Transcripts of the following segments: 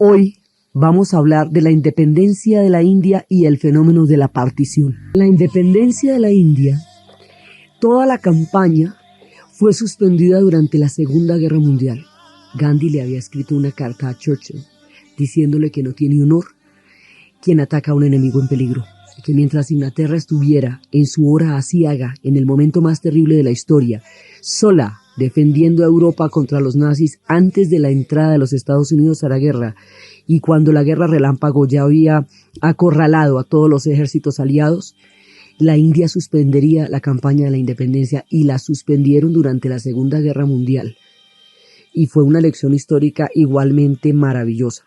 Hoy vamos a hablar de la independencia de la India y el fenómeno de la partición. La independencia de la India, toda la campaña fue suspendida durante la Segunda Guerra Mundial. Gandhi le había escrito una carta a Churchill diciéndole que no tiene honor quien ataca a un enemigo en peligro, y que mientras Inglaterra estuviera en su hora aciaga, en el momento más terrible de la historia, sola defendiendo a Europa contra los nazis antes de la entrada de los Estados Unidos a la guerra, y cuando la guerra relámpago ya había acorralado a todos los ejércitos aliados, la India suspendería la campaña de la independencia, y la suspendieron durante la Segunda Guerra Mundial. Y fue una lección histórica igualmente maravillosa.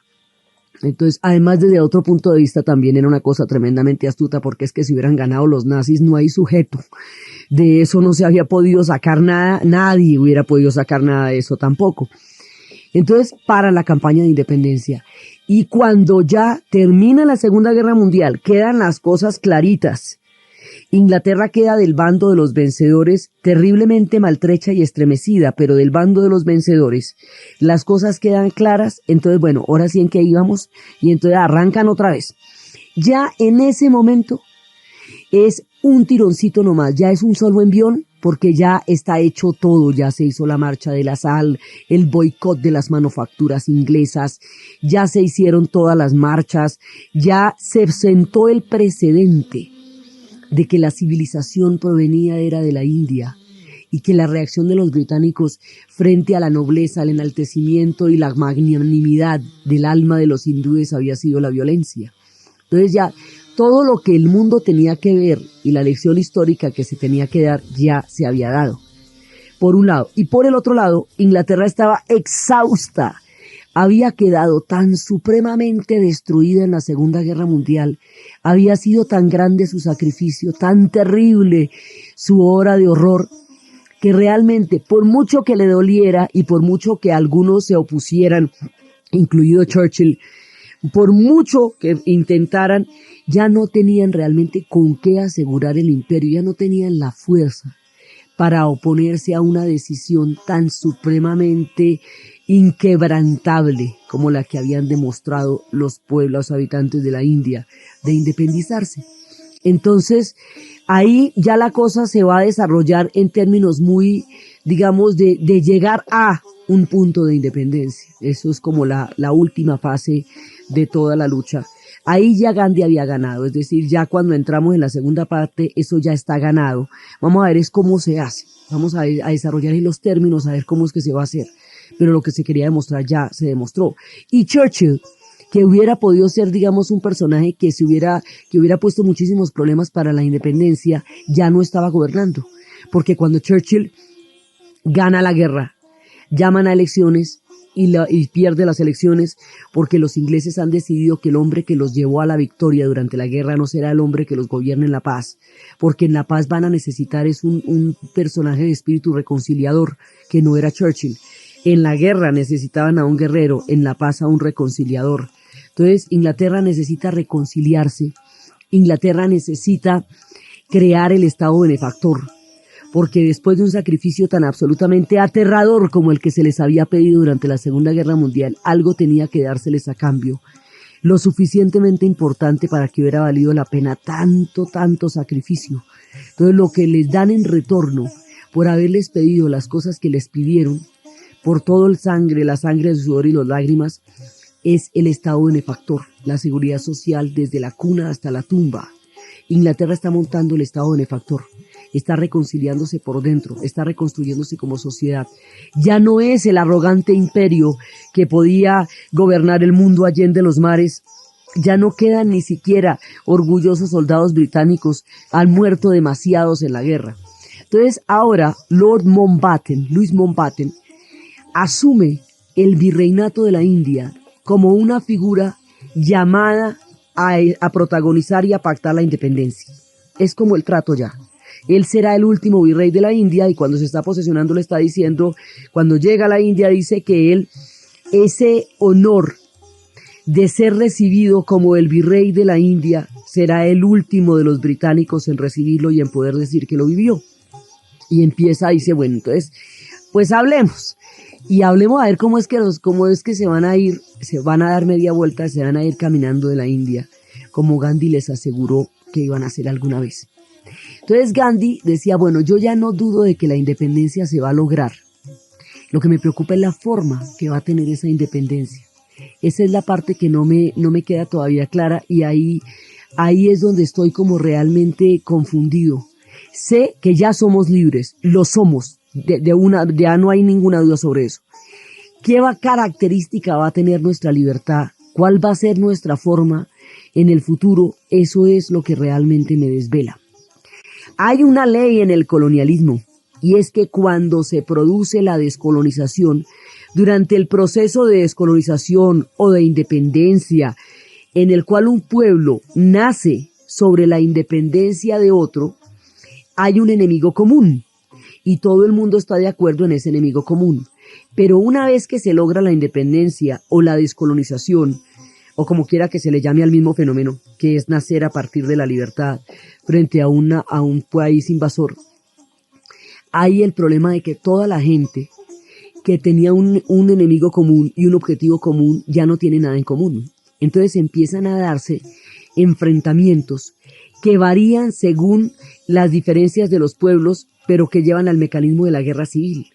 Entonces, además desde otro punto de vista también era una cosa tremendamente astuta, porque es que si hubieran ganado los nazis no hay sujeto. De eso no se había podido sacar nada, nadie hubiera podido sacar nada de eso tampoco. Entonces, para la campaña de independencia. Y cuando ya termina la Segunda Guerra Mundial, quedan las cosas claritas. Inglaterra queda del bando de los vencedores, terriblemente maltrecha y estremecida, pero del bando de los vencedores. Las cosas quedan claras, entonces bueno, ahora sí en qué íbamos, y entonces arrancan otra vez. Ya en ese momento es un tironcito nomás, ya es un solo envión, porque ya está hecho todo, ya se hizo la marcha de la sal, el boicot de las manufacturas inglesas, ya se hicieron todas las marchas, ya se sentó el precedente de que la civilización era de la India, y que la reacción de los británicos frente a la nobleza, el enaltecimiento y la magnanimidad del alma de los hindúes había sido la violencia. Entonces ya todo lo que el mundo tenía que ver y la lección histórica que se tenía que dar ya se había dado, por un lado. Y por el otro lado, Inglaterra estaba exhausta, había quedado tan supremamente destruida en la Segunda Guerra Mundial, había sido tan grande su sacrificio, tan terrible su hora de horror, que realmente, por mucho que le doliera y por mucho que algunos se opusieran, incluido Churchill, por mucho que intentaran, ya no tenían realmente con qué asegurar el imperio, ya no tenían la fuerza para oponerse a una decisión tan supremamente inquebrantable como la que habían demostrado los pueblos habitantes de la India de independizarse. Entonces, ahí ya la cosa se va a desarrollar en términos muy, digamos, de llegar a un punto de independencia. Eso es como la última fase de toda la lucha. Ahí ya Gandhi había ganado, es decir, ya cuando entramos en la segunda parte, eso ya está ganado. Vamos a ver es cómo se hace, vamos a desarrollar ahí los términos, a ver cómo es que se va a hacer. Pero lo que se quería demostrar ya se demostró. Y Churchill, que hubiera podido ser, digamos, un personaje que hubiera puesto muchísimos problemas para la independencia, ya no estaba gobernando. Porque cuando Churchill gana la guerra, llaman a elecciones y pierde las elecciones, porque los ingleses han decidido que el hombre que los llevó a la victoria durante la guerra no será el hombre que los gobierne en la paz, porque en la paz van a necesitar es un personaje de espíritu reconciliador, que no era Churchill. En la guerra necesitaban a un guerrero, en la paz a un reconciliador. Entonces Inglaterra necesita reconciliarse, Inglaterra necesita crear el Estado benefactor, porque después de un sacrificio tan absolutamente aterrador como el que se les había pedido durante la Segunda Guerra Mundial, algo tenía que dárseles a cambio, lo suficientemente importante para que hubiera valido la pena tanto sacrificio. Entonces lo que les dan en retorno por haberles pedido las cosas que les pidieron, por todo la sangre, el sudor y las lágrimas, es el Estado benefactor, la seguridad social desde la cuna hasta la tumba. Inglaterra está montando el Estado benefactor, está reconciliándose por dentro, está reconstruyéndose como sociedad. Ya no es el arrogante imperio que podía gobernar el mundo allende los mares. Ya no quedan ni siquiera orgullosos soldados británicos, han muerto demasiados en la guerra. Entonces ahora Lord Mountbatten, Louis Mountbatten, asume el virreinato de la India como una figura llamada a protagonizar y a pactar la independencia. Es como el trato ya. Él será el último virrey de la India, y cuando se está posesionando le está diciendo, cuando llega a la India dice que él, ese honor de ser recibido como el virrey de la India, será el último de los británicos en recibirlo y en poder decir que lo vivió. Y empieza, dice, bueno, entonces, pues hablemos. Y hablemos a ver cómo es que se van a ir, se van a dar media vuelta, se van a ir caminando de la India, como Gandhi les aseguró que iban a hacer alguna vez. Entonces Gandhi decía, bueno, yo ya no dudo de que la independencia se va a lograr. Lo que me preocupa es la forma que va a tener esa independencia. Esa es la parte que no me queda todavía clara y ahí es donde estoy como realmente confundido. Sé que ya somos libres, lo somos, ya no hay ninguna duda sobre eso. ¿Qué característica va a tener nuestra libertad? ¿Cuál va a ser nuestra forma en el futuro? Eso es lo que realmente me desvela. Hay una ley en el colonialismo y es que cuando se produce la descolonización, durante el proceso de descolonización o de independencia, en el cual un pueblo nace sobre la independencia de otro, hay un enemigo común y todo el mundo está de acuerdo en ese enemigo común. Pero una vez que se logra la independencia o la descolonización, o como quiera que se le llame al mismo fenómeno, que es nacer a partir de la libertad frente a un país invasor, hay el problema de que toda la gente que tenía un enemigo común y un objetivo común ya no tiene nada en común. Entonces empiezan a darse enfrentamientos que varían según las diferencias de los pueblos, pero que llevan al mecanismo de la guerra civil.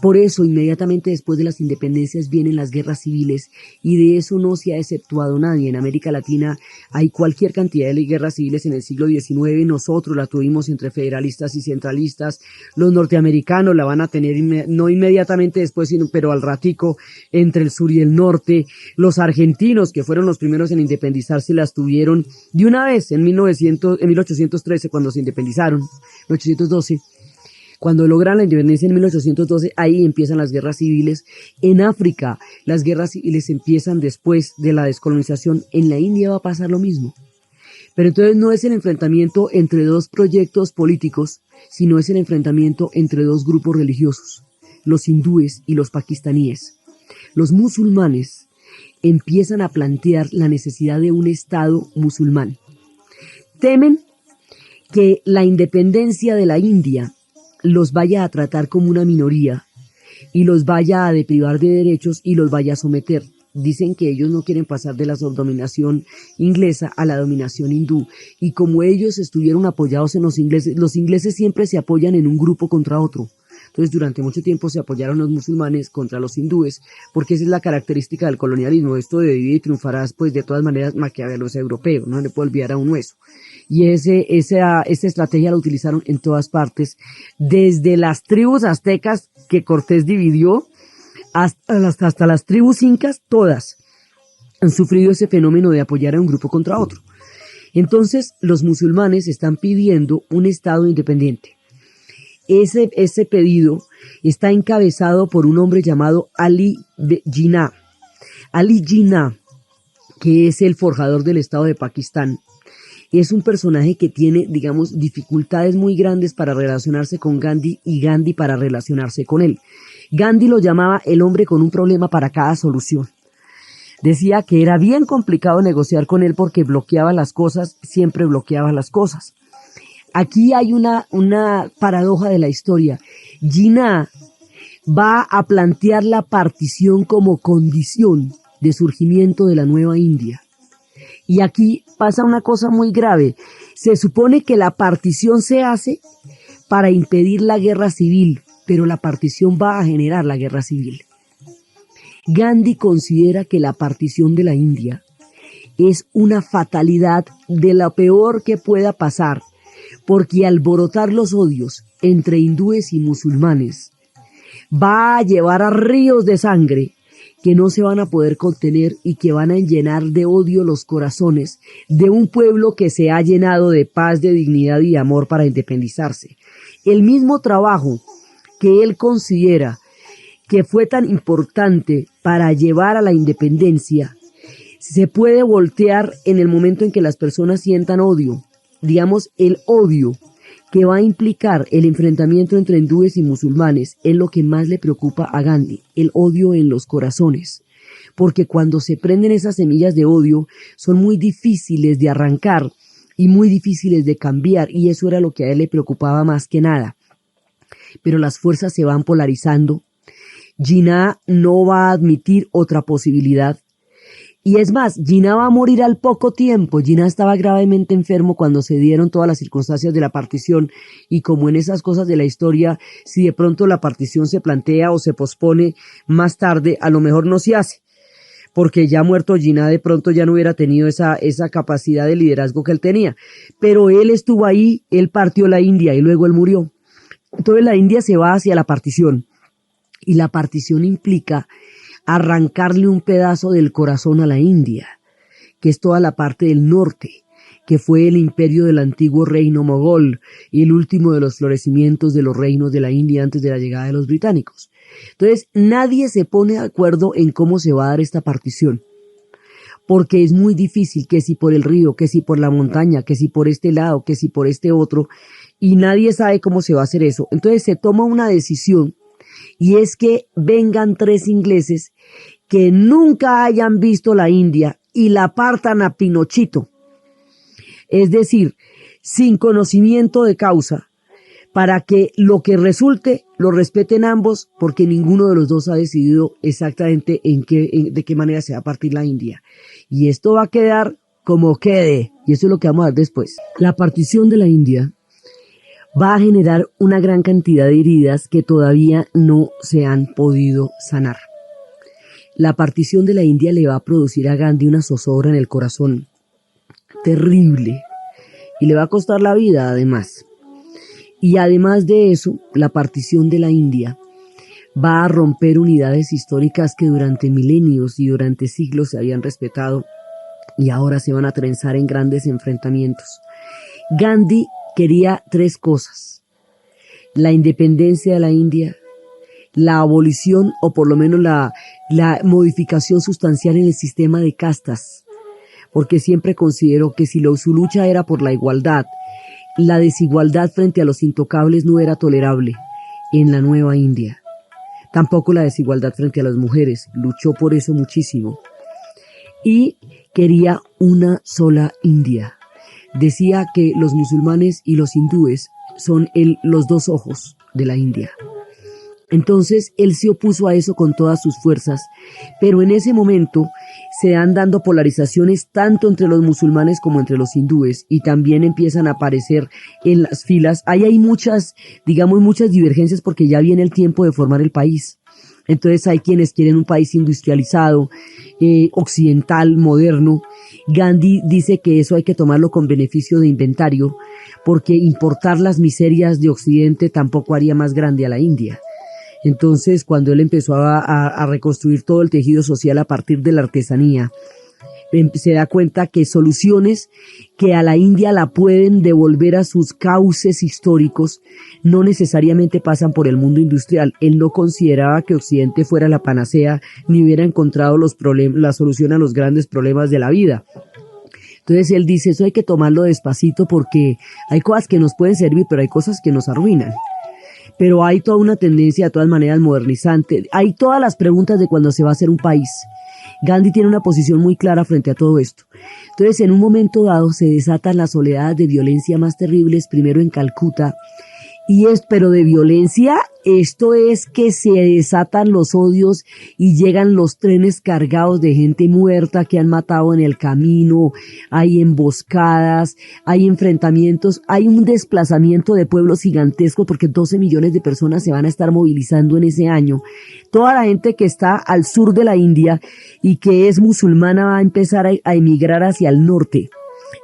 Por eso, inmediatamente después de las independencias vienen las guerras civiles y de eso no se ha exceptuado nadie. En América Latina hay cualquier cantidad de guerras civiles en el siglo XIX. Nosotros la tuvimos entre federalistas y centralistas. Los norteamericanos la van a tener no inmediatamente después, pero al ratico entre el sur y el norte. Los argentinos, que fueron los primeros en independizarse, las tuvieron de una vez en 1813 cuando se independizaron, 1812. Cuando logran la independencia en 1812, ahí empiezan las guerras civiles. En África, las guerras civiles empiezan después de la descolonización. En la India va a pasar lo mismo. Pero entonces no es el enfrentamiento entre dos proyectos políticos, sino es el enfrentamiento entre dos grupos religiosos, los hindúes y los pakistaníes. Los musulmanes empiezan a plantear la necesidad de un Estado musulmán. Temen que la independencia de la India los vaya a tratar como una minoría y los vaya a deprivar de derechos y los vaya a someter. Dicen que ellos no quieren pasar de la dominación inglesa a la dominación hindú y como ellos estuvieron apoyados en los ingleses siempre se apoyan en un grupo contra otro. Entonces durante mucho tiempo se apoyaron los musulmanes contra los hindúes porque esa es la característica del colonialismo. Esto de divide y triunfarás, pues de todas maneras Maquiavelo es europeo, no le puede olvidar a uno eso. Y esa estrategia la utilizaron en todas partes, desde las tribus aztecas que Cortés dividió hasta las tribus incas, todas han sufrido ese fenómeno de apoyar a un grupo contra otro. Entonces los musulmanes están pidiendo un Estado independiente. Ese pedido está encabezado por un hombre llamado Ali Jinnah. Ali Jinnah, que es el forjador del Estado de Pakistán, es un personaje que tiene, digamos, dificultades muy grandes para relacionarse con Gandhi y Gandhi para relacionarse con él. Gandhi lo llamaba el hombre con un problema para cada solución. Decía que era bien complicado negociar con él porque bloqueaba las cosas, siempre bloqueaba las cosas. Aquí hay una paradoja de la historia. Jinnah va a plantear la partición como condición de surgimiento de la nueva India. Y aquí pasa una cosa muy grave. Se supone que la partición se hace para impedir la guerra civil, pero la partición va a generar la guerra civil. Gandhi considera que la partición de la India es una fatalidad de lo peor que pueda pasar, porque alborotar los odios entre hindúes y musulmanes va a llevar a ríos de sangre que no se van a poder contener y que van a llenar de odio los corazones de un pueblo que se ha llenado de paz, de dignidad y de amor para independizarse. El mismo trabajo que él considera que fue tan importante para llevar a la independencia se puede voltear en el momento en que las personas sientan odio. Digamos, el odio que va a implicar el enfrentamiento entre hindúes y musulmanes es lo que más le preocupa a Gandhi, el odio en los corazones. Porque cuando se prenden esas semillas de odio son muy difíciles de arrancar y muy difíciles de cambiar, y eso era lo que a él le preocupaba más que nada. Pero las fuerzas se van polarizando. Jinnah no va a admitir otra posibilidad. Y es más, Jinnah va a morir al poco tiempo. Jinnah estaba gravemente enfermo cuando se dieron todas las circunstancias de la partición, y como en esas cosas de la historia, si de pronto la partición se plantea o se pospone más tarde, a lo mejor no se hace, porque ya muerto Jinnah de pronto ya no hubiera tenido esa capacidad de liderazgo que él tenía. Pero él estuvo ahí, él partió la India y luego él murió. Entonces la India se va hacia la partición, y la partición implica arrancarle un pedazo del corazón a la India, que es toda la parte del norte, que fue el imperio del antiguo reino mogol y el último de los florecimientos de los reinos de la India antes de la llegada de los británicos. Entonces, nadie se pone de acuerdo en cómo se va a dar esta partición, porque es muy difícil, que si por el río, que si por la montaña, que si por este lado, que si por este otro, y nadie sabe cómo se va a hacer eso. Entonces se toma una decisión, y es que vengan 3 ingleses que nunca hayan visto la India y la partan a pinochito, es decir, sin conocimiento de causa, para que lo que resulte lo respeten ambos, porque ninguno de los dos ha decidido exactamente de qué manera se va a partir la India. Y esto va a quedar como quede, y eso es lo que vamos a ver después. La partición de la India va a generar una gran cantidad de heridas que todavía no se han podido sanar. La partición de la India le va a producir a Gandhi una zozobra en el corazón terrible, y le va a costar la vida además. Y además de eso, la partición de la India va a romper unidades históricas que durante milenios y durante siglos se habían respetado, y ahora se van a trenzar en grandes enfrentamientos. Gandhi quería 3 cosas: la independencia de la India, la abolición o por lo menos la modificación sustancial en el sistema de castas, porque siempre consideró que si su lucha era por la igualdad, la desigualdad frente a los intocables no era tolerable en la nueva India. Tampoco la desigualdad frente a las mujeres, luchó por eso muchísimo. Y quería una sola India. Decía que los musulmanes y los hindúes son los 2 ojos de la India. Entonces él se opuso a eso con todas sus fuerzas, pero en ese momento se dan dando polarizaciones tanto entre los musulmanes como entre los hindúes, y también empiezan a aparecer en las filas. Ahí hay muchas divergencias, porque ya viene el tiempo de formar el país. Entonces hay quienes quieren un país industrializado, occidental, moderno. Gandhi dice que eso hay que tomarlo con beneficio de inventario, porque importar las miserias de Occidente tampoco haría más grande a la India. Entonces, cuando él empezó a reconstruir todo el tejido social a partir de la artesanía, se da cuenta que soluciones que a la India la pueden devolver a sus cauces históricos no necesariamente pasan por el mundo industrial. Él no consideraba que Occidente fuera la panacea, ni hubiera encontrado la solución a los grandes problemas de la vida. Entonces él dice, eso hay que tomarlo despacito, porque hay cosas que nos pueden servir, pero hay cosas que nos arruinan. Pero hay toda una tendencia de todas maneras modernizante. Hay todas las preguntas de cuándo se va a hacer un país. Gandhi tiene una posición muy clara frente a todo esto. Entonces, en un momento dado se desatan las oleadas de violencia más terribles, primero en Calcuta, pero de violencia, esto es que se desatan los odios y llegan los trenes cargados de gente muerta que han matado en el camino, hay emboscadas, hay enfrentamientos, hay un desplazamiento de pueblos gigantesco, porque 12 millones de personas se van a estar movilizando en ese año. Toda la gente que está al sur de la India y que es musulmana va a empezar a emigrar hacia el norte.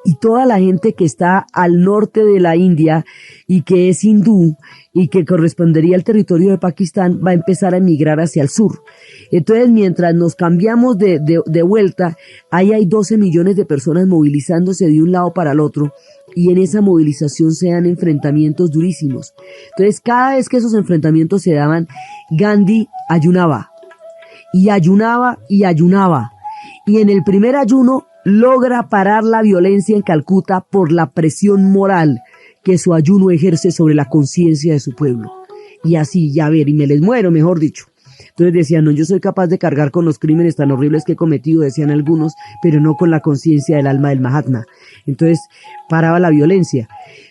Y toda la gente que está al norte de la India y que es hindú y que correspondería al territorio de Pakistán va a empezar a emigrar hacia el sur. Entonces, mientras nos cambiamos de vuelta, ahí hay 12 millones de personas movilizándose de un lado para el otro, y en esa movilización se dan enfrentamientos durísimos. Entonces, cada vez que esos enfrentamientos se daban, Gandhi ayunaba y ayunaba y ayunaba. Y en el primer ayuno logra parar la violencia en Calcuta por la presión moral que su ayuno ejerce sobre la conciencia de su pueblo. Y así, ya ver, y me les muero, mejor dicho. Entonces decían, no, yo soy capaz de cargar con los crímenes tan horribles que he cometido, decían algunos, pero no con la conciencia del alma del Mahatma. Entonces paraba la violencia.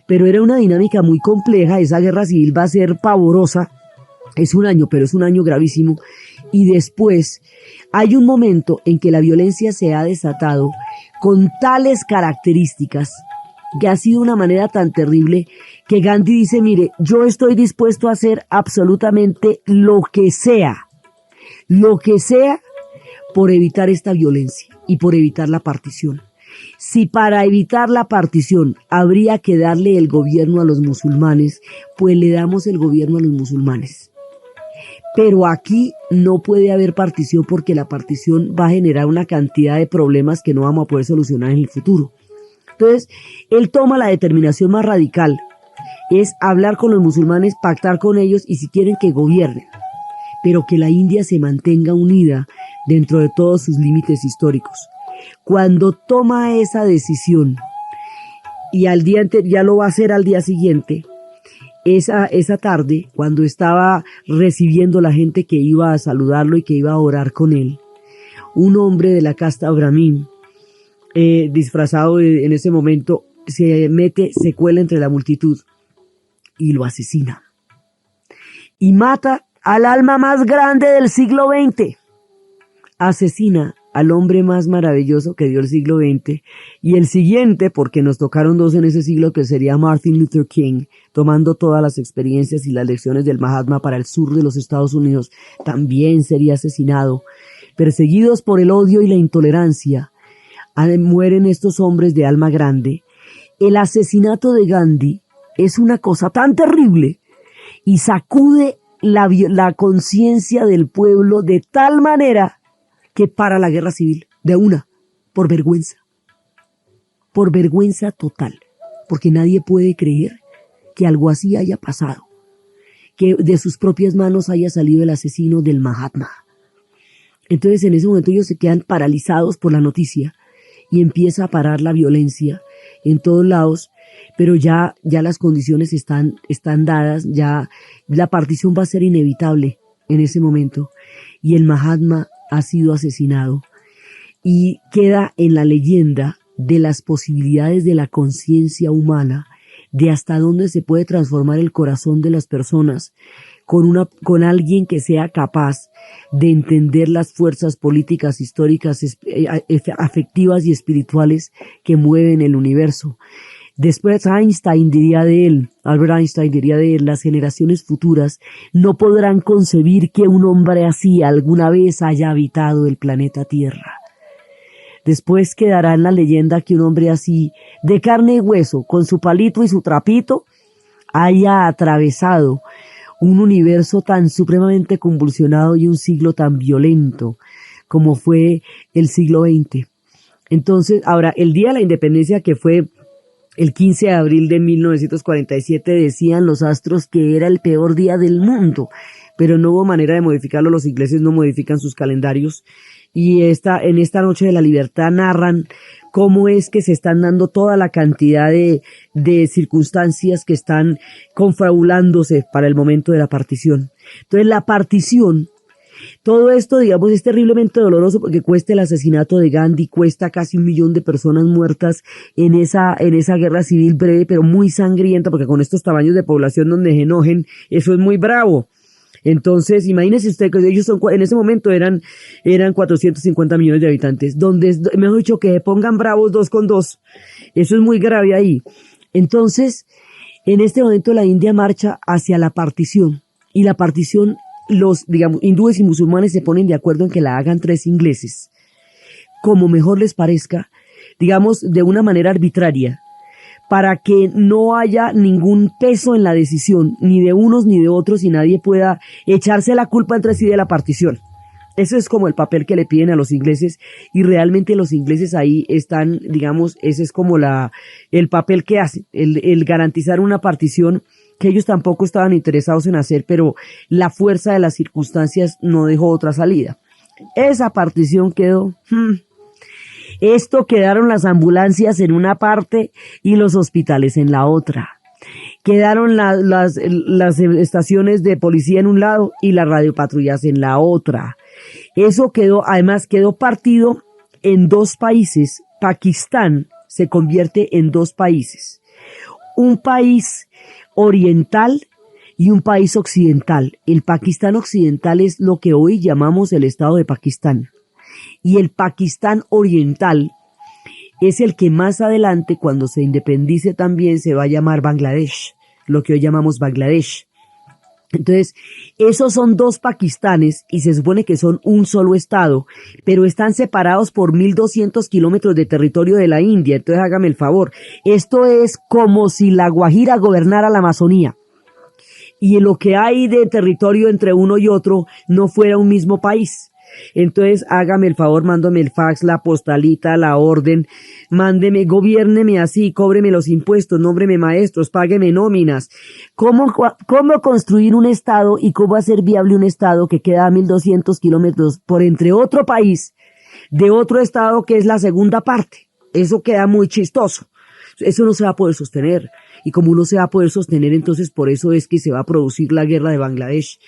Pero era una dinámica muy compleja, esa guerra civil va a ser pavorosa, Es un año, pero es un año gravísimo. Y después hay un momento en que la violencia se ha desatado con tales características que ha sido una manera tan terrible que Gandhi dice, mire, yo estoy dispuesto a hacer absolutamente lo que sea por evitar esta violencia y por evitar la partición. Si para evitar la partición habría que darle el gobierno a los musulmanes, pues le damos el gobierno a los musulmanes. Pero aquí no puede haber partición porque la partición va a generar una cantidad de problemas que no vamos a poder solucionar en el futuro. Entonces, él toma la determinación más radical, es hablar con los musulmanes, pactar con ellos y si quieren que gobiernen, pero que la India se mantenga unida dentro de todos sus límites históricos. Cuando toma esa decisión y ya lo va a hacer al día siguiente, esa tarde, cuando estaba recibiendo la gente que iba a saludarlo y que iba a orar con él, un hombre de la casta brahmin, disfrazado en ese momento, se cuela entre la multitud y lo asesina. Y mata al alma más grande del siglo XX. Asesina al hombre más maravilloso que dio el siglo XX, y el siguiente, porque nos tocaron dos en ese siglo, que sería Martin Luther King, tomando todas las experiencias y las lecciones del Mahatma para el sur de los Estados Unidos, también sería asesinado. Perseguidos por el odio y la intolerancia, mueren estos hombres de alma grande. El asesinato de Gandhi es una cosa tan terrible y sacude la conciencia del pueblo de tal manera que para la guerra civil, de una, por vergüenza total, porque nadie puede creer que algo así haya pasado, que de sus propias manos haya salido el asesino del Mahatma. Entonces en ese momento ellos se quedan paralizados por la noticia y empieza a parar la violencia en todos lados, pero ya las condiciones están dadas, ya la partición va a ser inevitable en ese momento y el Mahatma ha sido asesinado y queda en la leyenda de las posibilidades de la conciencia humana, de hasta dónde se puede transformar el corazón de las personas con alguien que sea capaz de entender las fuerzas políticas, históricas, afectivas y espirituales que mueven el universo. Después Albert Einstein diría de él, las generaciones futuras no podrán concebir que un hombre así alguna vez haya habitado el planeta Tierra. Después quedará en la leyenda que un hombre así, de carne y hueso, con su palito y su trapito, haya atravesado un universo tan supremamente convulsionado y un siglo tan violento como fue el siglo XX. Entonces, ahora, el día de la independencia, que fue el 15 de abril de 1947, decían los astros que era el peor día del mundo, pero no hubo manera de modificarlo, los ingleses no modifican sus calendarios, y en esta noche de la libertad narran cómo es que se están dando toda la cantidad de circunstancias que están confabulándose para el momento de la partición. Entonces la partición, todo esto, digamos, es terriblemente doloroso porque cuesta el asesinato de Gandhi, cuesta casi 1 millón de personas muertas en esa guerra civil breve, pero muy sangrienta, porque con estos tamaños de población donde se enojen, eso es muy bravo. Entonces, imagínese usted que ellos en ese momento eran 450 millones de habitantes, donde, mejor dicho, que se pongan bravos 2 con 2. Eso es muy grave ahí. Entonces, en este momento la India marcha hacia la partición, y la partición, los, digamos, hindúes y musulmanes se ponen de acuerdo en que la hagan 3 ingleses, como mejor les parezca, digamos, de una manera arbitraria, para que no haya ningún peso en la decisión, ni de unos ni de otros, y nadie pueda echarse la culpa entre sí de la partición. Eso es como el papel que le piden a los ingleses, y realmente los ingleses ahí están, digamos, ese es como el papel que hacen, el garantizar una partición que ellos tampoco estaban interesados en hacer, pero la fuerza de las circunstancias no dejó otra salida. Esa partición quedó... Quedaron las ambulancias en una parte y los hospitales en la otra. Quedaron las estaciones de policía en un lado y las radiopatrullas en la otra. Eso además quedó partido en 2 países. Pakistán se convierte en 2 países. Un país oriental y un país occidental. El Pakistán occidental es lo que hoy llamamos el Estado de Pakistán. Y el Pakistán oriental es el que más adelante, cuando se independice también, se va a llamar Bangladesh, lo que hoy llamamos Bangladesh. Entonces, esos son dos Pakistanes y se supone que son un solo estado, pero están separados por 1.200 kilómetros de territorio de la India. Entonces, hágame el favor. Esto es como si la Guajira gobernara la Amazonía y lo que hay de territorio entre uno y otro no fuera un mismo país. Entonces, hágame el favor, mándame el fax, la postalita, la orden, mándeme, gobiérneme así, cóbreme los impuestos, nómbreme maestros, págueme nóminas. ¿Cómo construir un estado y cómo hacer viable un estado que queda a 1.200 kilómetros por entre otro país de otro estado que es la segunda parte? Eso queda muy chistoso. Eso no se va a poder sostener. Y como no se va a poder sostener, entonces por eso es que se va a producir la guerra de Bangladesh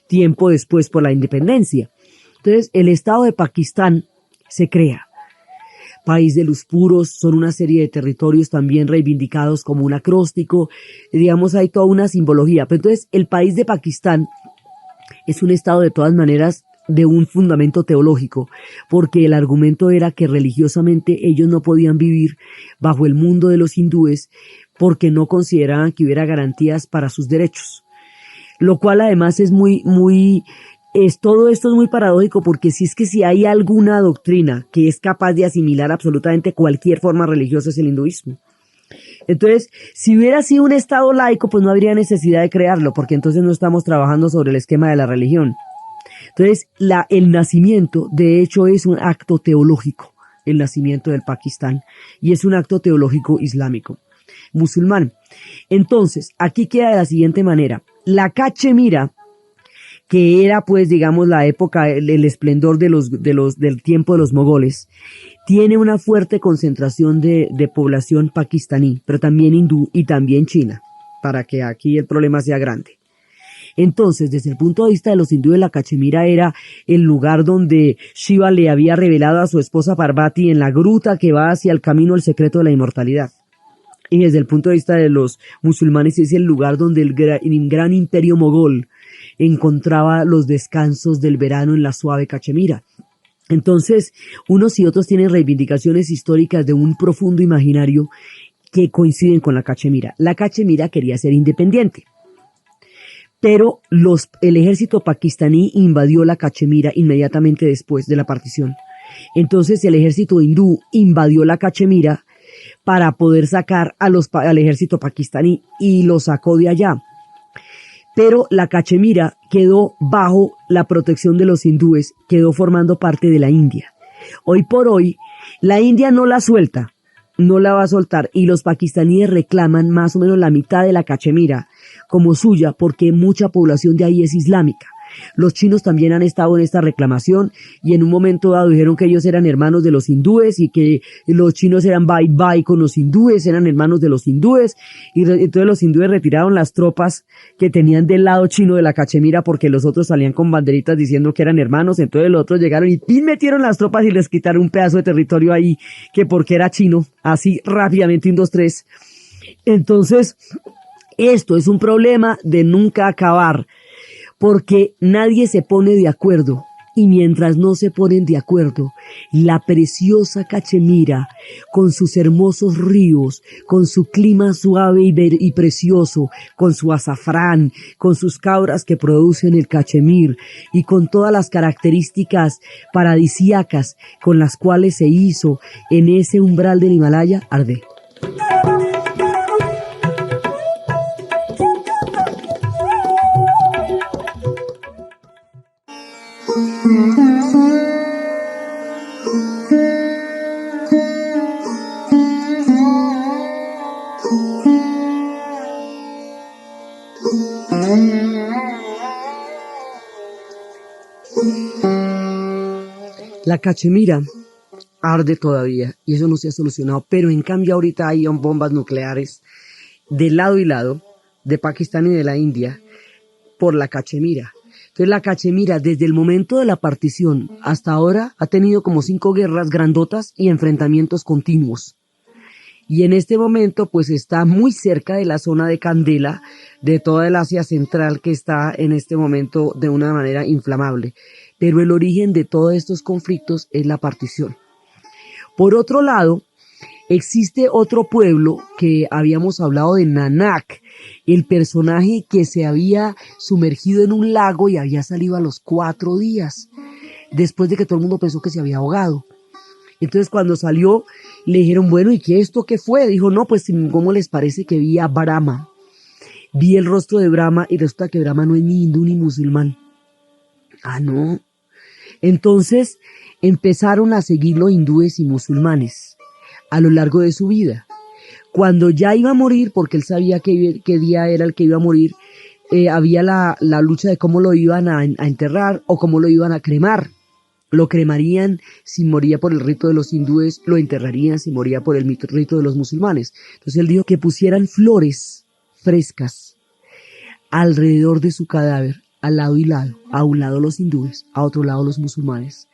tiempo después por la independencia. Entonces, el Estado de Pakistán se crea. País de los puros, son una serie de territorios también reivindicados como un acróstico, digamos, hay toda una simbología. Pero entonces, el país de Pakistán es un Estado de todas maneras de un fundamento teológico, porque el argumento era que religiosamente ellos no podían vivir bajo el mundo de los hindúes porque no consideraban que hubiera garantías para sus derechos. Lo cual además es todo esto es muy paradójico porque si hay alguna doctrina que es capaz de asimilar absolutamente cualquier forma religiosa es el hinduismo. Entonces, si hubiera sido un estado laico, pues no habría necesidad de crearlo, porque entonces no estamos trabajando sobre el esquema de la religión. Entonces, el nacimiento, de hecho, es un acto teológico, el nacimiento del Pakistán, y es un acto teológico islámico, musulmán. Entonces, aquí queda de la siguiente manera: la Cachemira, que era pues digamos la época, el esplendor del tiempo de los mogoles, tiene una fuerte concentración de población pakistaní, pero también hindú y también china, para que aquí el problema sea grande. Entonces, desde el punto de vista de los hindúes, la Cachemira era el lugar donde Shiva le había revelado a su esposa Parvati en la gruta que va hacia el camino al secreto de la inmortalidad. Y desde el punto de vista de los musulmanes es el lugar donde el gran imperio mogol encontraba los descansos del verano en la suave Cachemira. Entonces, unos y otros tienen reivindicaciones históricas de un profundo imaginario que coinciden con la Cachemira. La Cachemira quería ser independiente, pero el ejército pakistaní invadió la Cachemira inmediatamente después de la partición. Entonces, el ejército hindú invadió la Cachemira para poder sacar al ejército pakistaní y lo sacó de allá. Pero la Cachemira quedó bajo la protección de los hindúes, quedó formando parte de la India. Hoy por hoy, la India no la suelta, no la va a soltar, y los pakistaníes reclaman más o menos la mitad de la Cachemira como suya, porque mucha población de ahí es islámica. Los chinos también han estado en esta reclamación y en un momento dado dijeron que ellos eran hermanos de los hindúes y que los chinos eran bye bye con los hindúes, eran hermanos de los hindúes, y entonces los hindúes retiraron las tropas que tenían del lado chino de la Cachemira porque los otros salían con banderitas diciendo que eran hermanos. Entonces los otros llegaron y metieron las tropas y les quitaron un pedazo de territorio ahí que porque era chino, así rápidamente, 1, 2, 3. Entonces esto es un problema de nunca acabar, porque nadie se pone de acuerdo, y mientras no se ponen de acuerdo, la preciosa Cachemira, con sus hermosos ríos, con su clima suave y precioso, con su azafrán, con sus cabras que producen el cachemir, y con todas las características paradisíacas con las cuales se hizo en ese umbral del Himalaya, arde. La Cachemira arde todavía y eso no se ha solucionado, pero en cambio ahorita hay bombas nucleares de lado y lado, de Pakistán y de la India, por la Cachemira. Entonces la Cachemira, desde el momento de la partición hasta ahora, ha tenido como 5 guerras grandotas y enfrentamientos continuos. y en este momento pues está muy cerca de la zona de Candela, de toda el Asia Central, que está en este momento de una manera inflamable. Pero el origen de todos estos conflictos es la partición. Por otro lado, existe otro pueblo que habíamos hablado de Nanak, el personaje que se había sumergido en un lago y había salido a los 4 días, después de que todo el mundo pensó que se había ahogado. Entonces cuando salió le dijeron, bueno, ¿y qué esto qué fue? Dijo, no, pues ¿cómo les parece que vi a Brahma? Vi el rostro de Brahma y resulta que Brahma no es ni hindú ni musulmán. Ah, no. Entonces empezaron a seguirlo hindúes y musulmanes a lo largo de su vida. Cuando ya iba a morir, porque él sabía qué día era el que iba a morir, había la lucha de cómo lo iban a enterrar o cómo lo iban a cremar. Lo cremarían si moría por el rito de los hindúes, lo enterrarían si moría por el rito de los musulmanes. Entonces él dijo que pusieran flores frescas alrededor de su cadáver, al lado y lado, a un lado los hindúes, a otro lado los musulmanes,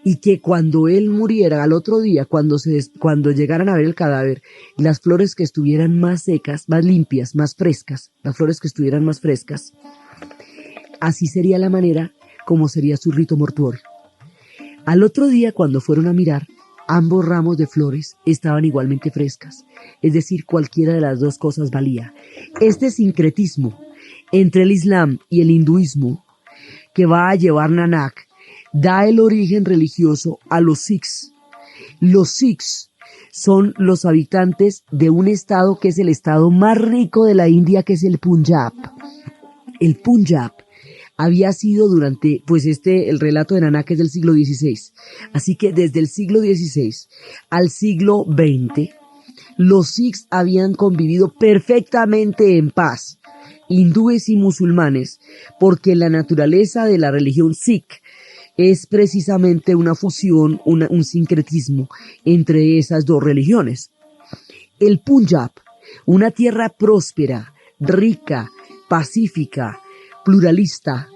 y que cuando él muriera al otro día, cuando llegaran a ver el cadáver, las flores que estuvieran más secas, más limpias, más frescas, las flores que estuvieran más frescas, así sería la manera como sería su rito mortuorio. Al otro día, cuando fueron a mirar, ambos ramos de flores estaban igualmente frescas, es decir, cualquiera de las dos cosas valía. Este sincretismo entre el Islam y el hinduismo que va a llevar Nanak da el origen religioso a los Sikhs. Los Sikhs son los habitantes de un estado que es el estado más rico de la India, que es el Punjab. El Punjab había sido durante, el relato de Nanak es del siglo XVI. Así que desde el siglo XVI al siglo XX, los Sikhs habían convivido perfectamente en paz, hindúes y musulmanes, porque la naturaleza de la religión Sikh es precisamente una fusión, un sincretismo entre esas dos religiones. El Punjab, una tierra próspera, rica, pacífica, pluralista,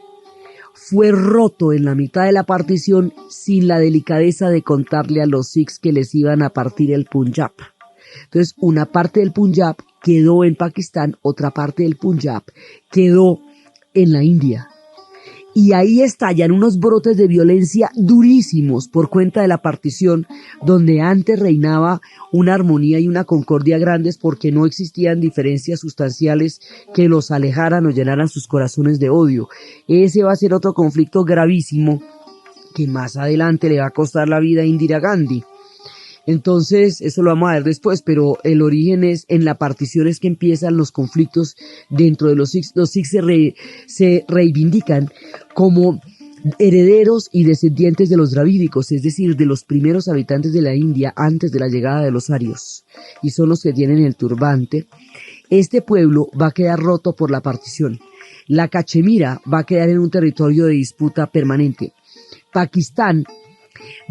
fue roto en la mitad de la partición sin la delicadeza de contarle a los Sikhs que les iban a partir el Punjab. Entonces, una parte del Punjab quedó en Pakistán, otra parte del Punjab quedó en la India. Y ahí estallan unos brotes de violencia durísimos por cuenta de la partición, donde antes reinaba una armonía y una concordia grandes porque no existían diferencias sustanciales que los alejaran o llenaran sus corazones de odio. Ese va a ser otro conflicto gravísimo que más adelante le va a costar la vida a Indira Gandhi. Entonces, eso lo vamos a ver después, pero el origen es en la partición, es que empiezan los conflictos dentro de los Sikhs. Los Sikhs se reivindican como herederos y descendientes de los dravídicos, es decir, de los primeros habitantes de la India antes de la llegada de los arios, y son los que tienen el turbante. Este pueblo va a quedar roto por la partición. La Cachemira va a quedar en un territorio de disputa permanente. Pakistán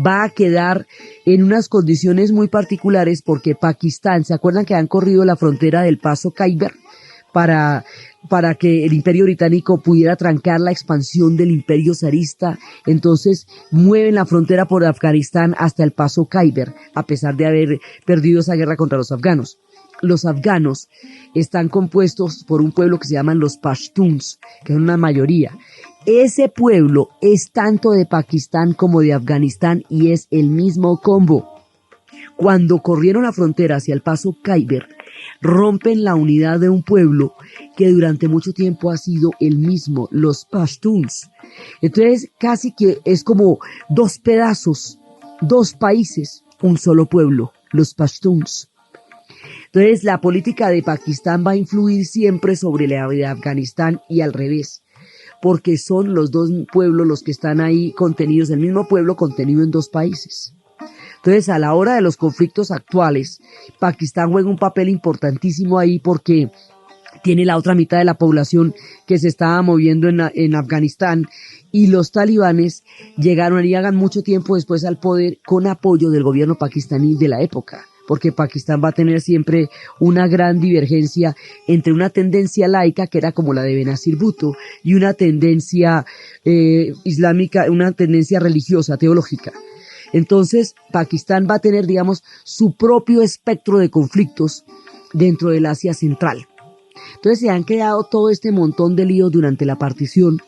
va a quedar en unas condiciones muy particulares porque Pakistán, ¿se acuerdan que han corrido la frontera del paso Khyber para que el Imperio Británico pudiera trancar la expansión del Imperio zarista? Entonces mueven la frontera por Afganistán hasta el paso Khyber, a pesar de haber perdido esa guerra contra los afganos. Los afganos están compuestos por un pueblo que se llaman los Pashtuns, que son una mayoría. Ese pueblo es tanto de Pakistán como de Afganistán y es el mismo combo. Cuando corrieron la frontera hacia el paso Khyber, rompen la unidad de un pueblo que durante mucho tiempo ha sido el mismo, los Pashtuns. Entonces casi que es como dos pedazos, dos países, un solo pueblo, los Pashtuns. Entonces la política de Pakistán va a influir siempre sobre la de Afganistán y al revés, porque son los dos pueblos los que están ahí contenidos, el mismo pueblo contenido en dos países. Entonces, a la hora de los conflictos actuales, Pakistán juega un papel importantísimo ahí porque tiene la otra mitad de la población que se estaba moviendo en Afganistán, y los talibanes llegan mucho tiempo después al poder con apoyo del gobierno pakistaní de la época, porque Pakistán va a tener siempre una gran divergencia entre una tendencia laica, que era como la de Benazir Bhutto, y una tendencia islámica, una tendencia religiosa, teológica. Entonces, Pakistán va a tener, digamos, su propio espectro de conflictos dentro del Asia Central. Entonces se han creado todo este montón de líos durante la partición.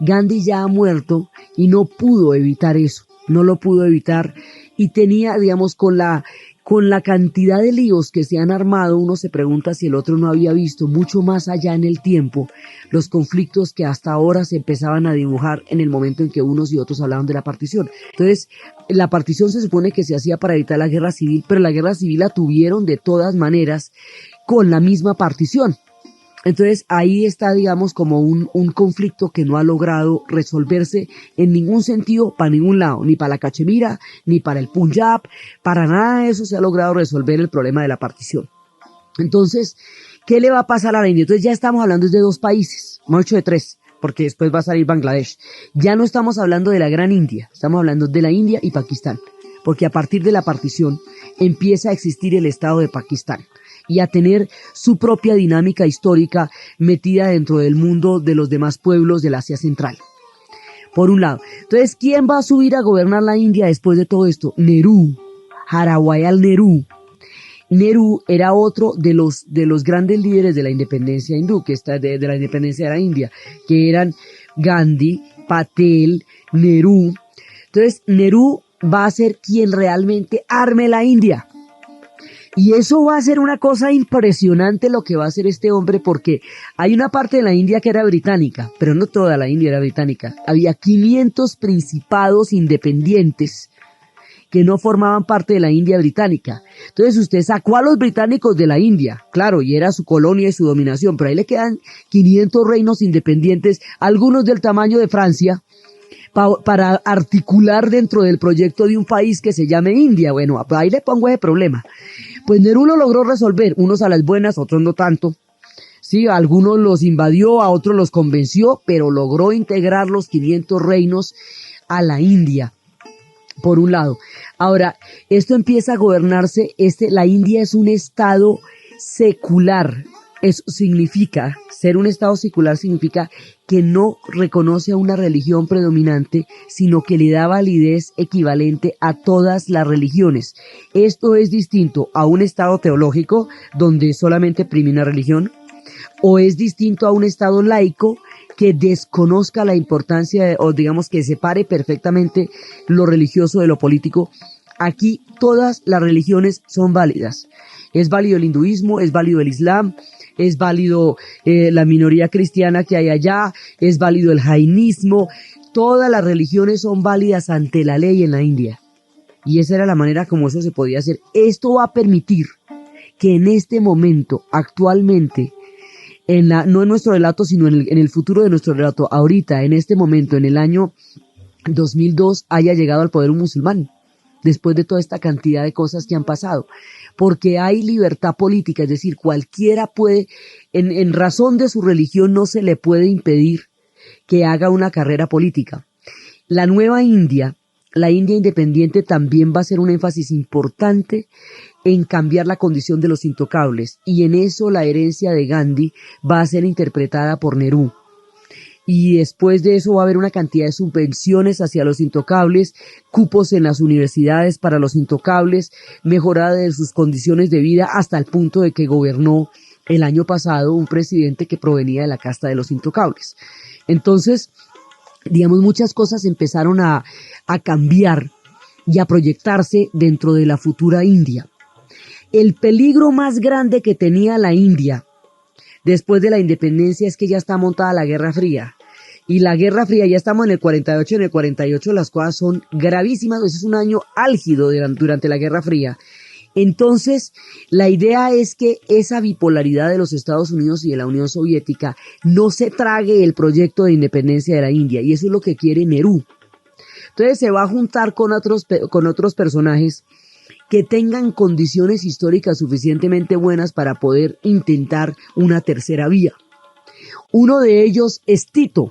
Gandhi ya ha muerto y no pudo evitar eso, no lo pudo evitar y tenía, digamos, con la cantidad de líos que se han armado, uno se pregunta si el otro no había visto mucho más allá en el tiempo los conflictos que hasta ahora se empezaban a dibujar en el momento en que unos y otros hablaban de la partición. Entonces, la partición se supone que se hacía para evitar la guerra civil, pero la guerra civil la tuvieron de todas maneras con la misma partición. Entonces ahí está, digamos, como un conflicto que no ha logrado resolverse en ningún sentido, para ningún lado, ni para la Cachemira, ni para el Punjab, para nada de eso se ha logrado resolver el problema de la partición. Entonces, ¿qué le va a pasar a la India? Entonces ya estamos hablando de dos países, mucho de tres, porque después va a salir Bangladesh. Ya no estamos hablando de la gran India, estamos hablando de la India y Pakistán, porque a partir de la partición empieza a existir el Estado de Pakistán y a tener su propia dinámica histórica metida dentro del mundo de los demás pueblos del Asia Central. Por un lado. Entonces, ¿quién va a subir a gobernar la India después de todo esto? Nehru, Jawaharlal Nehru. Nehru era otro de los grandes líderes de la independencia hindú, que está de la independencia de la India, que eran Gandhi, Patel, Nehru. Entonces, Nehru va a ser quien realmente arme la India. Y eso va a ser una cosa impresionante lo que va a hacer este hombre, porque hay una parte de la India que era británica, pero no toda la India era británica. Había 500 principados independientes que no formaban parte de la India británica. Entonces usted sacó a los británicos de la India, claro, y era su colonia y su dominación, pero ahí le quedan 500 reinos independientes, algunos del tamaño de Francia, para articular dentro del proyecto de un país que se llame India. Bueno, ahí le pongo ese problema. Pues Nehru lo logró resolver, unos a las buenas, otros no tanto. Sí, a algunos los invadió, a otros los convenció, pero logró integrar los 500 reinos a la India, por un lado. Ahora, esto empieza a gobernarse, la India es un estado secular. Eso significa, ser un estado secular significa que no reconoce a una religión predominante, sino que le da validez equivalente a todas las religiones. Esto es distinto a un estado teológico, donde solamente prime una religión, o es distinto a un estado laico que desconozca la importancia, o digamos que separe perfectamente lo religioso de lo político. Aquí todas las religiones son válidas. Es válido el hinduismo, es válido el islam, es válido la minoría cristiana que hay allá, es válido el jainismo. Todas las religiones son válidas ante la ley en la India. Y esa era la manera como eso se podía hacer. Esto va a permitir que en este momento, actualmente, no en nuestro relato, sino en el futuro de nuestro relato, ahorita, en este momento, en el año 2002, haya llegado al poder un musulmán, después de toda esta cantidad de cosas que han pasado. Porque hay libertad política, es decir, cualquiera puede, en razón de su religión, no se le puede impedir que haga una carrera política. La nueva India, la India independiente, también va a hacer un énfasis importante en cambiar la condición de los intocables, y en eso la herencia de Gandhi va a ser interpretada por Nehru. Y después de eso va a haber una cantidad de subvenciones hacia los intocables, cupos en las universidades para los intocables, mejorada de sus condiciones de vida, hasta el punto de que gobernó el año pasado un presidente que provenía de la casta de los intocables. Entonces, digamos, muchas cosas empezaron a cambiar y a proyectarse dentro de la futura India. El peligro más grande que tenía la India después de la independencia es que ya está montada la Guerra Fría. Y la Guerra Fría, ya estamos en el 48, en el 48 las cosas son gravísimas, ese es un año álgido durante la Guerra Fría. Entonces, la idea es que esa bipolaridad de los Estados Unidos y de la Unión Soviética no se trague el proyecto de independencia de la India, y eso es lo que quiere Nehru. Entonces se va a juntar con otros personajes que tengan condiciones históricas suficientemente buenas para poder intentar una tercera vía. Uno de ellos es Tito,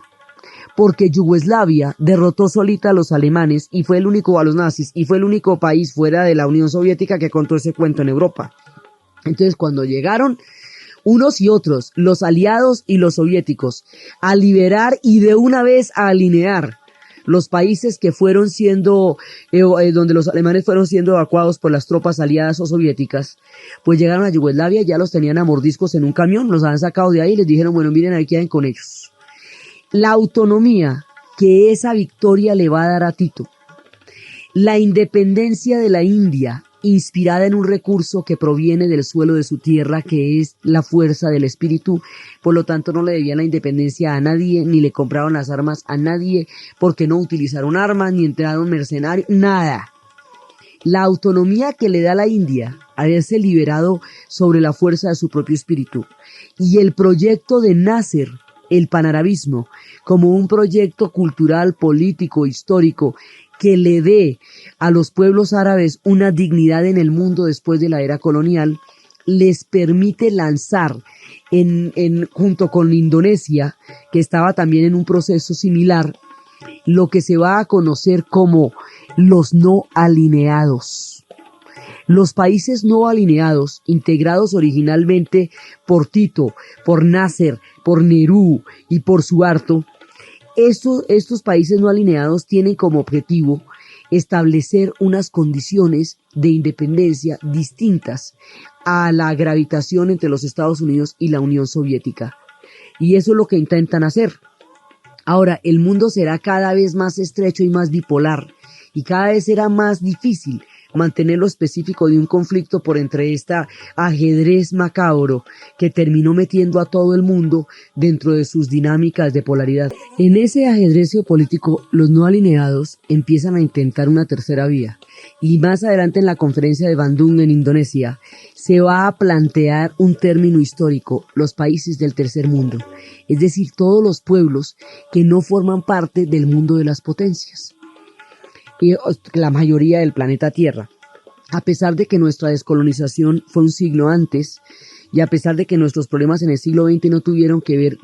porque Yugoslavia derrotó solita a los alemanes y fue el único, a los nazis, y fue el único país fuera de la Unión Soviética que contó ese cuento en Europa. Entonces, cuando llegaron unos y otros, los aliados y los soviéticos, a liberar y de una vez a alinear Los países que fueron siendo, donde los alemanes fueron siendo evacuados por las tropas aliadas o soviéticas, pues llegaron a Yugoslavia, ya los tenían a mordiscos en un camión, los han sacado de ahí y les dijeron, bueno, miren, ahí queden con ellos. La autonomía que esa victoria le va a dar a Tito, la independencia de la India, inspirada en un recurso que proviene del suelo de su tierra, que es la fuerza del espíritu, por lo tanto no le debían la independencia a nadie, ni le compraron las armas a nadie, porque no utilizaron armas, ni entraron mercenarios, nada. La autonomía que le da la India, haberse liberado sobre la fuerza de su propio espíritu, y el proyecto de Nasser, el panarabismo, como un proyecto cultural, político, histórico, que le dé a los pueblos árabes una dignidad en el mundo después de la era colonial, les permite lanzar junto con Indonesia, que estaba también en un proceso similar, lo que se va a conocer como los no alineados. Los países no alineados, integrados originalmente por Tito, por Nasser, por Nehru y por Suharto, estos países no alineados tienen como objetivo establecer unas condiciones de independencia distintas a la gravitación entre los Estados Unidos y la Unión Soviética. Y eso es lo que intentan hacer. Ahora, el mundo será cada vez más estrecho y más bipolar, y cada vez será más difícil mantener lo específico de un conflicto por entre esta ajedrez macabro que terminó metiendo a todo el mundo dentro de sus dinámicas de polaridad. En ese ajedrez geopolítico, los no alineados empiezan a intentar una tercera vía, y más adelante en la conferencia de Bandung en Indonesia se va a plantear un término histórico, los países del tercer mundo, es decir, todos los pueblos que no forman parte del mundo de las potencias, y la mayoría del planeta Tierra. A pesar de que nuestra descolonización fue un siglo antes, y a pesar de que nuestros problemas en el siglo XX no tuvieron que ver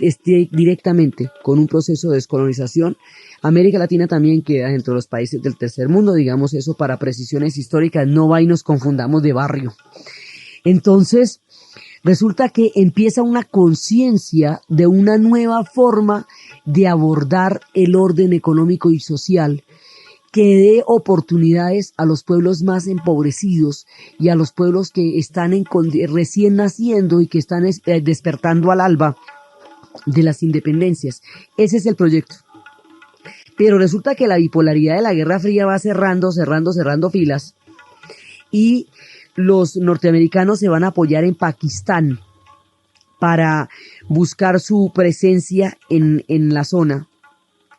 directamente con un proceso de descolonización, América Latina también queda dentro de los países del tercer mundo, digamos eso para precisiones históricas, no va y nos confundamos de barrio. Entonces, resulta que empieza una conciencia de una nueva forma de abordar el orden económico y social, que dé oportunidades a los pueblos más empobrecidos y a los pueblos que están recién naciendo y que están despertando al alba de las independencias. Ese es el proyecto. Pero resulta que la bipolaridad de la Guerra Fría va cerrando filas, y los norteamericanos se van a apoyar en Pakistán para buscar su presencia en la zona.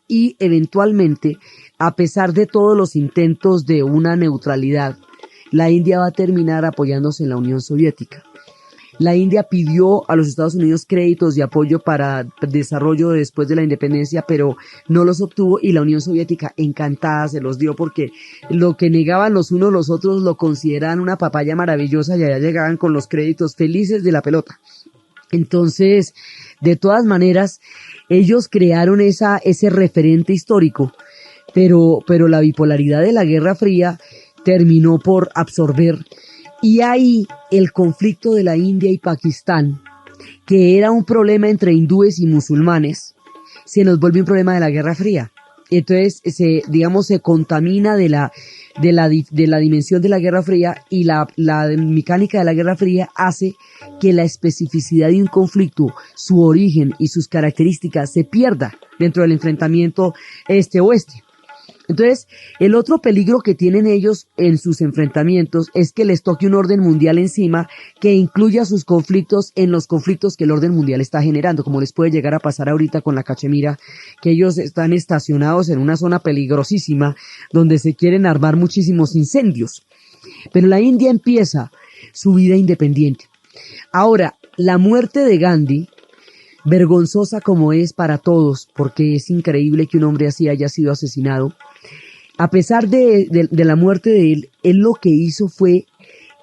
Y eventualmente, a pesar de todos los intentos de una neutralidad, la India va a terminar apoyándose en la Unión Soviética. La India pidió a los Estados Unidos créditos de apoyo para desarrollo después de la independencia, pero no los obtuvo, y la Unión Soviética encantada se los dio, porque lo que negaban los unos los otros lo consideraban una papaya maravillosa, y allá llegaban con los créditos felices de la pelota. Entonces, de todas maneras, ellos crearon ese referente histórico, pero la bipolaridad de la Guerra Fría terminó por absorber, y ahí el conflicto de la India y Pakistán, que era un problema entre hindúes y musulmanes, se nos vuelve un problema de la Guerra Fría. Entonces, se contamina de la dimensión de la Guerra Fría, y la mecánica de la Guerra Fría hace que la especificidad de un conflicto, su origen y sus características se pierda dentro del enfrentamiento este-oeste. Entonces, el otro peligro que tienen ellos en sus enfrentamientos es que les toque un orden mundial encima que incluya sus conflictos en los conflictos que el orden mundial está generando, como les puede llegar a pasar ahorita con la Cachemira, que ellos están estacionados en una zona peligrosísima donde se quieren armar muchísimos incendios. Pero la India empieza su vida independiente. Ahora, la muerte de Gandhi, vergonzosa como es para todos, porque es increíble que un hombre así haya sido asesinado, a pesar de la muerte de él lo que hizo fue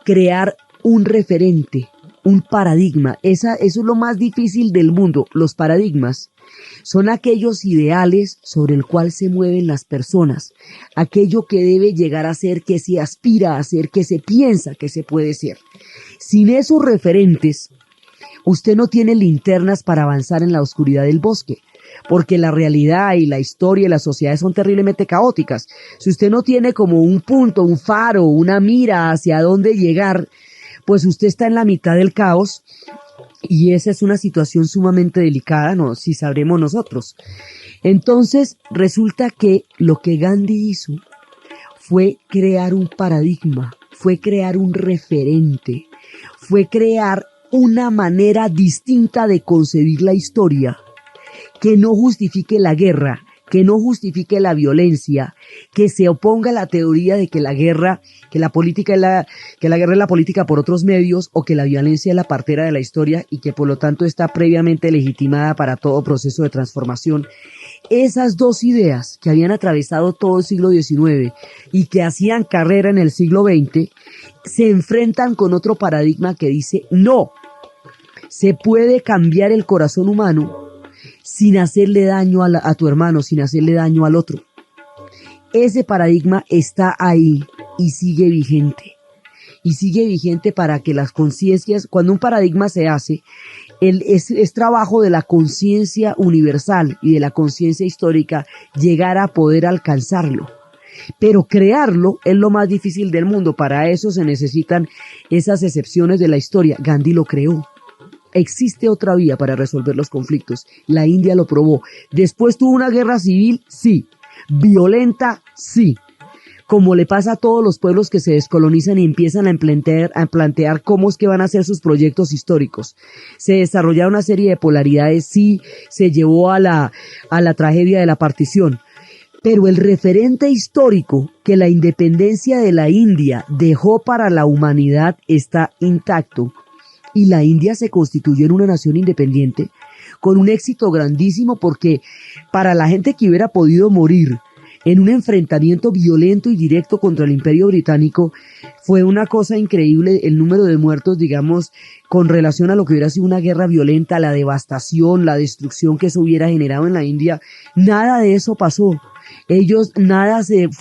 crear un referente, un paradigma. Eso es lo más difícil del mundo. Los paradigmas son aquellos ideales sobre el cual se mueven las personas, aquello que debe llegar a ser, que se aspira a ser, que se piensa que se puede ser. Sin esos referentes, usted no tiene linternas para avanzar en la oscuridad del bosque, porque la realidad y la historia y las sociedades son terriblemente caóticas. Si usted no tiene como un punto, un faro, una mira hacia dónde llegar, pues usted está en la mitad del caos y esa es una situación sumamente delicada, ¿no? Si sabremos nosotros. Entonces, resulta que lo que Gandhi hizo fue crear un paradigma, fue crear un referente, fue crear una manera distinta de concebir la historia, que no justifique la guerra, que no justifique la violencia, que se oponga a la teoría de que la guerra, que la guerra es la política por otros medios, o que la violencia es la partera de la historia y que por lo tanto está previamente legitimada para todo proceso de transformación. Esas dos ideas que habían atravesado todo el siglo XIX y que hacían carrera en el siglo XX, se enfrentan con otro paradigma que dice, no, se puede cambiar el corazón humano sin hacerle daño a tu hermano, sin hacerle daño al otro. Ese paradigma está ahí y sigue vigente. Y sigue vigente para que las conciencias, cuando un paradigma se hace, es trabajo de la conciencia universal y de la conciencia histórica llegar a poder alcanzarlo. Pero crearlo es lo más difícil del mundo. Para eso se necesitan esas excepciones de la historia. Gandhi lo creó. Existe otra vía para resolver los conflictos. La India lo probó. Después tuvo una guerra civil, sí. Violenta, sí. Como le pasa a todos los pueblos que se descolonizan y empiezan a plantear cómo es que van a hacer sus proyectos históricos. Se desarrollaron una serie de polaridades, sí, se llevó a la tragedia de la partición. Pero el referente histórico que la independencia de la India dejó para la humanidad está intacto. Y la India se constituyó en una nación independiente con un éxito grandísimo, porque para la gente que hubiera podido morir en un enfrentamiento violento y directo contra el Imperio Británico, fue una cosa increíble el número de muertos, digamos, con relación a lo que hubiera sido una guerra violenta, la devastación, la destrucción que eso hubiera generado en la India. Nada de eso pasó. Nada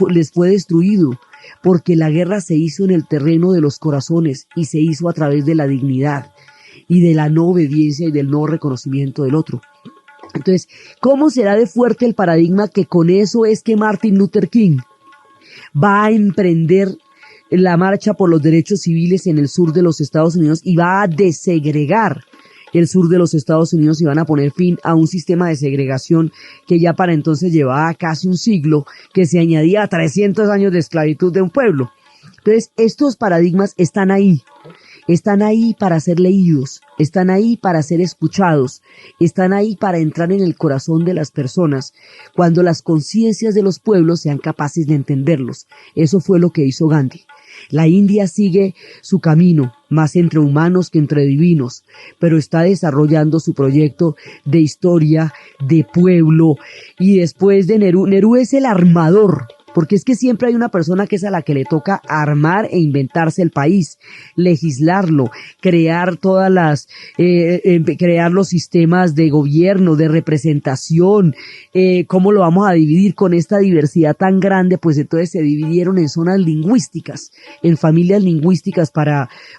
les fue destruido, porque la guerra se hizo en el terreno de los corazones y se hizo a través de la dignidad y de la no obediencia y del no reconocimiento del otro. Entonces, ¿cómo será de fuerte el paradigma que con eso es que Martin Luther King va a emprender la marcha por los derechos civiles en el sur de los Estados Unidos y va a desegregar el sur de los Estados Unidos y van a poner fin a un sistema de segregación que ya para entonces llevaba casi un siglo, que se añadía a 300 años de esclavitud de un pueblo? Entonces, estos paradigmas están ahí para ser leídos, están ahí para ser escuchados, están ahí para entrar en el corazón de las personas, cuando las conciencias de los pueblos sean capaces de entenderlos. Eso fue lo que hizo Gandhi. La India sigue su camino, más entre humanos que entre divinos, pero está desarrollando su proyecto de historia, de pueblo, y después de Nehru es el armador, porque es que siempre hay una persona que es a la que le toca armar e inventarse el país, legislarlo, crear crear los sistemas de gobierno, de representación, cómo lo vamos a dividir con esta diversidad tan grande. Pues entonces se dividieron en zonas lingüísticas, en familias lingüísticas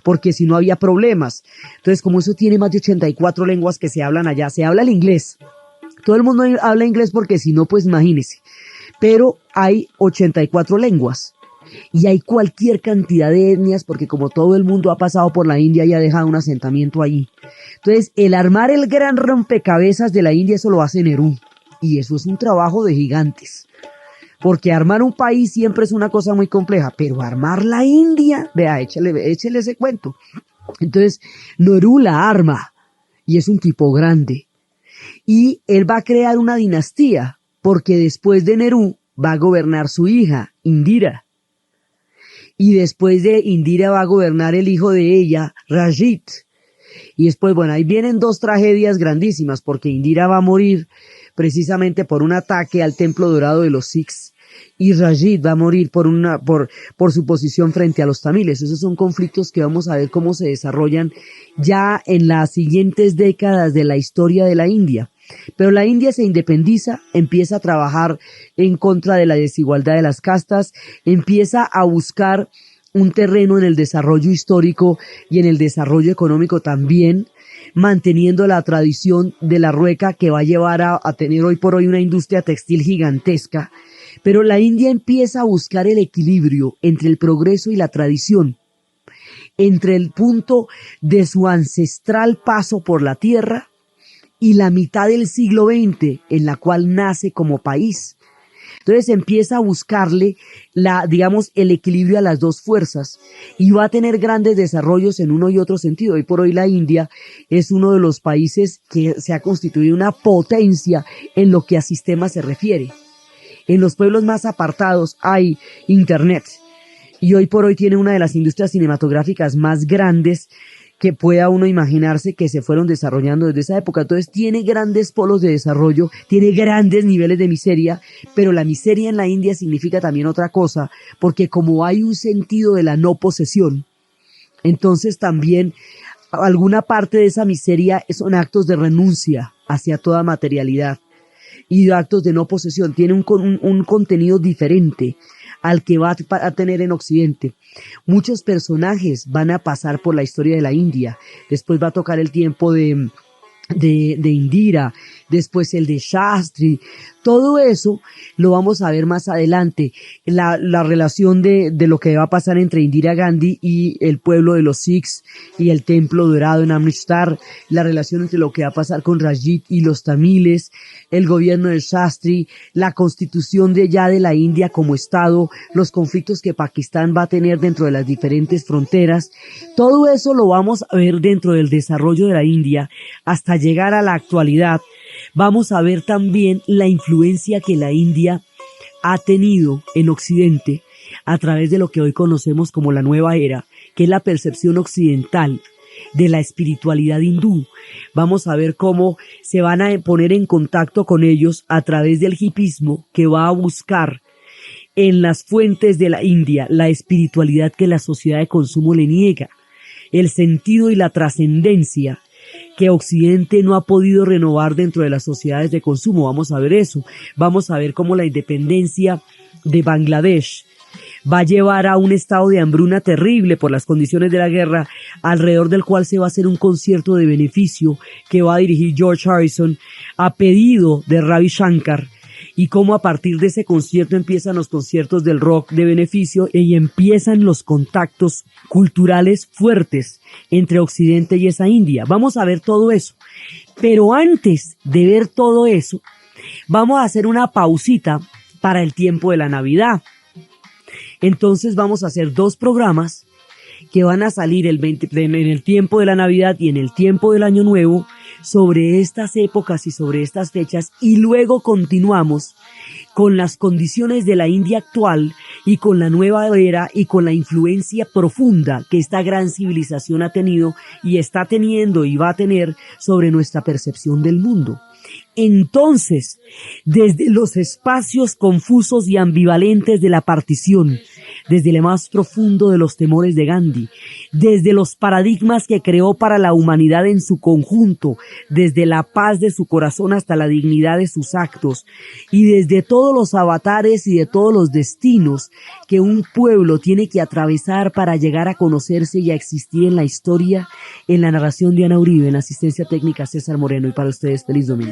porque si no había problemas. Entonces, como eso tiene más de 84 lenguas que se hablan allá, se habla el inglés. Todo el mundo habla inglés porque si no, pues imagínese. Pero hay 84 lenguas y hay cualquier cantidad de etnias, porque como todo el mundo ha pasado por la India y ha dejado un asentamiento allí. Entonces, el armar el gran rompecabezas de la India, eso lo hace Nehru, y eso es un trabajo de gigantes, porque armar un país siempre es una cosa muy compleja, pero armar la India, vea, échele ese cuento. Entonces, Nehru la arma, y es un tipo grande, y él va a crear una dinastía, porque después de Nehru va a gobernar su hija, Indira. Y después de Indira va a gobernar el hijo de ella, Rajit. Y después, bueno, ahí vienen dos tragedias grandísimas, porque Indira va a morir precisamente por un ataque al templo dorado de los Sikhs. Y Rajit va a morir por su posición frente a los tamiles. Esos son conflictos que vamos a ver cómo se desarrollan ya en las siguientes décadas de la historia de la India. Pero la India se independiza, empieza a trabajar en contra de la desigualdad de las castas, empieza a buscar un terreno en el desarrollo histórico y en el desarrollo económico también, manteniendo la tradición de la rueca que va a llevar a tener hoy por hoy una industria textil gigantesca. Pero la India empieza a buscar el equilibrio entre el progreso y la tradición, entre el punto de su ancestral paso por la tierra y la mitad del siglo XX en la cual nace como país. Entonces empieza a buscarle el equilibrio a las dos fuerzas y va a tener grandes desarrollos en uno y otro sentido. Hoy por hoy la India es uno de los países que se ha constituido una potencia en lo que a sistemas se refiere. En los pueblos más apartados hay internet y hoy por hoy tiene una de las industrias cinematográficas más grandes que pueda uno imaginarse que se fueron desarrollando desde esa época. Entonces tiene grandes polos de desarrollo, tiene grandes niveles de miseria, pero la miseria en la India significa también otra cosa, porque como hay un sentido de la no posesión, entonces también alguna parte de esa miseria son actos de renuncia hacia toda materialidad y actos de no posesión. Tiene un contenido diferente al que va a tener en Occidente. Muchos personajes van a pasar por la historia de la India. Después va a tocar el tiempo de Indira, después el de Shastri. Todo eso lo vamos a ver más adelante. La relación de lo que va a pasar entre Indira Gandhi y el pueblo de los Sikhs y el templo dorado en Amritsar, la relación entre lo que va a pasar con Rajit y los tamiles, el gobierno de Shastri, la constitución de la India como estado, los conflictos que Pakistán va a tener dentro de las diferentes fronteras. Todo eso lo vamos a ver dentro del desarrollo de la India hasta llegar a la actualidad. Vamos a ver también la influencia que la India ha tenido en Occidente a través de lo que hoy conocemos como la nueva era, que es la percepción occidental de la espiritualidad hindú. Vamos a ver cómo se van a poner en contacto con ellos a través del hipismo, que va a buscar en las fuentes de la India la espiritualidad que la sociedad de consumo le niega, el sentido y la trascendencia que Occidente no ha podido renovar dentro de las sociedades de consumo. Vamos a ver eso. Vamos a ver cómo la independencia de Bangladesh va a llevar a un estado de hambruna terrible por las condiciones de la guerra, alrededor del cual se va a hacer un concierto de beneficio que va a dirigir George Harrison a pedido de Ravi Shankar, y cómo a partir de ese concierto empiezan los conciertos del rock de beneficio y empiezan los contactos culturales fuertes entre Occidente y esa India. Vamos a ver todo eso. Pero antes de ver todo eso, vamos a hacer una pausita para el tiempo de la Navidad. Entonces vamos a hacer 2 programas que van a salir en el tiempo de la Navidad y en el tiempo del Año Nuevo, sobre estas épocas y sobre estas fechas, y luego continuamos con las condiciones de la India actual y con la nueva era y con la influencia profunda que esta gran civilización ha tenido y está teniendo y va a tener sobre nuestra percepción del mundo. Entonces, desde los espacios confusos y ambivalentes de la partición, desde el más profundo de los temores de Gandhi, desde los paradigmas que creó para la humanidad en su conjunto, desde la paz de su corazón hasta la dignidad de sus actos, y desde todos los avatares y de todos los destinos que un pueblo tiene que atravesar para llegar a conocerse y a existir en la historia, en la narración de Ana Uribe, en la asistencia técnica César Moreno, y para ustedes feliz domingo.